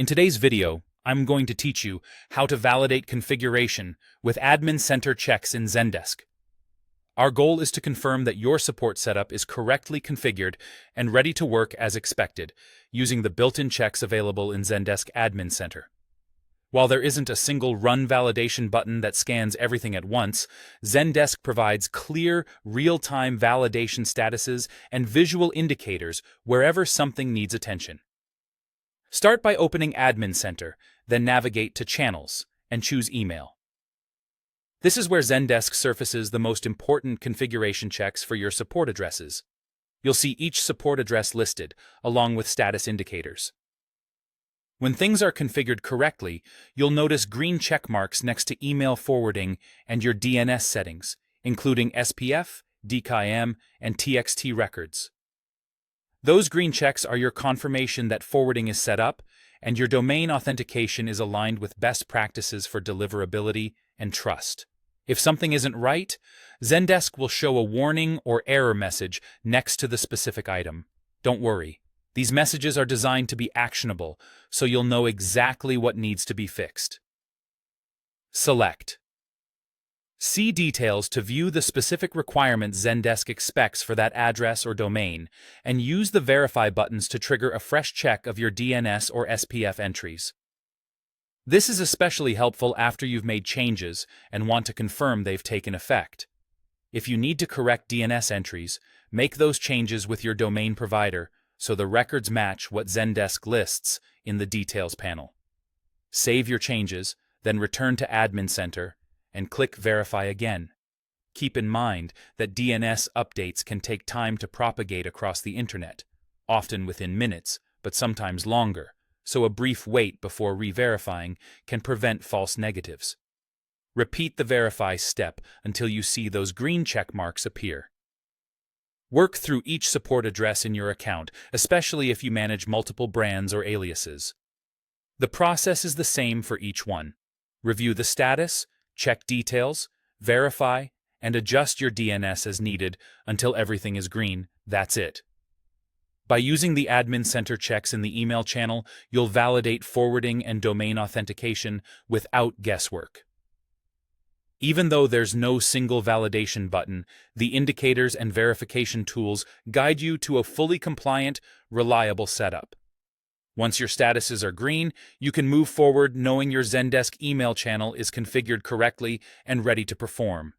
In today's video, I'm going to teach you how to validate configuration with Admin Center checks in Zendesk. Our goal is to confirm that your support setup is correctly configured and ready to work as expected, using the built-in checks available in Zendesk Admin Center. While there isn't a single run validation button that scans everything at once, Zendesk provides clear, real-time validation statuses and visual indicators wherever something needs attention. Start by opening Admin Center, then navigate to Channels and choose Email. This is where Zendesk surfaces the most important configuration checks for your support addresses. You'll see each support address listed, along with status indicators. When things are configured correctly, you'll notice green check marks next to email forwarding and your DNS settings, including SPF, DKIM, and TXT records. Those green checks are your confirmation that forwarding is set up and your domain authentication is aligned with best practices for deliverability and trust. If something isn't right, Zendesk will show a warning or error message next to the specific item. Don't worry. These messages are designed to be actionable, so you'll know exactly what needs to be fixed. Select. See details to view the specific requirements Zendesk expects for that address or domain, and use the Verify buttons to trigger a fresh check of your DNS or SPF entries. This is especially helpful after you've made changes and want to confirm they've taken effect. If you need to correct DNS entries, make those changes with your domain provider so the records match what Zendesk lists in the Details panel. Save your changes, then return to Admin Center and click Verify again. Keep in mind that DNS updates can take time to propagate across the internet, often within minutes, but sometimes longer, so a brief wait before re-verifying can prevent false negatives. Repeat the Verify step until you see those green check marks appear. Work through each support address in your account, especially if you manage multiple brands or aliases. The process is the same for each one. Review the status, check details, verify, and adjust your DNS as needed until everything is green. That's it. By using the Admin Center checks in the email channel, you'll validate forwarding and domain authentication without guesswork. Even though there's no single validation button, the indicators and verification tools guide you to a fully compliant, reliable setup. Once your statuses are green, you can move forward knowing your Zendesk email channel is configured correctly and ready to perform.